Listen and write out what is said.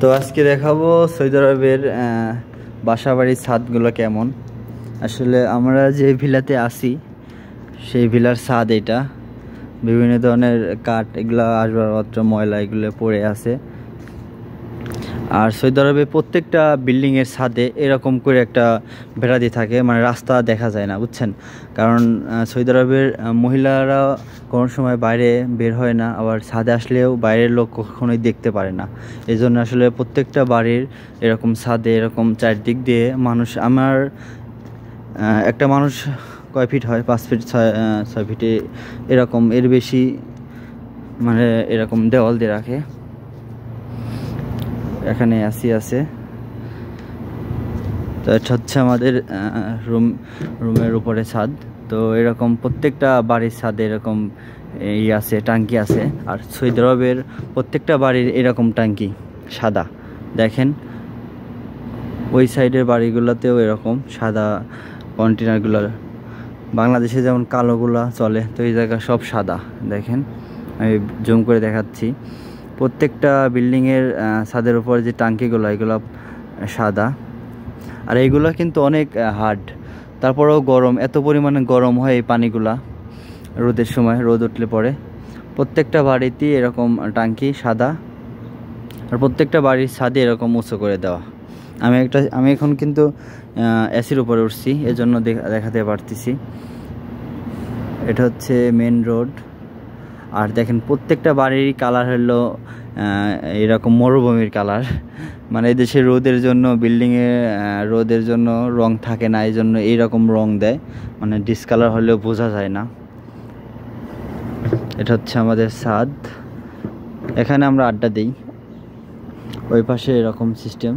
তো আজকে দেখাবো সৌদি আরবের বাসাবাড়ির ছাদগুলো কেমন। আসলে আমরা যে ভিলাতে আছি সেই ভিলার ছাদ এটা, বিভিন্ন ধরনের কাঠ, এগুলো আসবাবপত্র, ময়লা এগুলো পড়ে আছে। আর সৌদি আরবে প্রত্যেকটা বিল্ডিংয়ের ছাদে এরকম করে একটা বেড়া দিয়ে থাকে, মানে রাস্তা দেখা যায় না, বুঝছেন। কারণ সৌদি আরবের মহিলারা কোনো সময় বাইরে বের হয় না, আবার ছাদে আসলেও বাইরের লোক কখনোই দেখতে পারে না। এই জন্য আসলে প্রত্যেকটা বাড়ির এরকম ছাদে এরকম চারদিক দিয়ে মানুষ, আমার একটা মানুষ কয় ফিট হয়, 5 ফিট 6 ফিটে এরকম, এর বেশি মানে এরকম দেওয়াল দিয়ে রাখে। এখানে এসি আছে। তো এটা হচ্ছে আমাদের রুমের উপরে ছাদ। তো এরকম প্রত্যেকটা বাড়ির ছাদে এরকম আছে, টাঙ্কি আছে। আর সৌদি আরবের প্রত্যেকটা বাড়ির এরকম টাঙ্কি সাদা, দেখেন ওই সাইডের বাড়িগুলোতেও এরকম সাদা কন্টেনারগুলো। বাংলাদেশে যেমন কালোগুলা চলে, তো এই জায়গা সব সাদা। দেখেন আমি জুম করে দেখাচ্ছি, প্রত্যেকটা বিল্ডিংয়ের ছাদের উপর যে টাঙ্কিগুলো এগুলো সাদা। আর এইগুলো কিন্তু অনেক হার্ড, তারপরেও গরম, এত পরিমাণে গরম হয় এই পানিগুলা রোদের সময়, রোদ উঠলে পরে। প্রত্যেকটা বাড়িতেই এরকম টাঙ্কি সাদা, আর প্রত্যেকটা বাড়ির ছাদে এরকম উঁচু করে দেওয়া। আমি এখন কিন্তু এসির উপরে উঠছি, এজন্য দেখাতে পারতেছি। এটা হচ্ছে মেন রোড। আর দেখেন প্রত্যেকটা বাড়ির কালার হলো এরকম মরুভূমির কালার। মানে এই দেশে রোদের জন্য, বিল্ডিংয়ে রোদের জন্য রং থাকে না, এই জন্য এইরকম রং দেয়, মানে ডিসকালার হলেও বোঝা যায় না। এটা হচ্ছে আমাদের ছাদ, এখানে আমরা আড্ডা দিই। ওই পাশে এরকম সিস্টেম।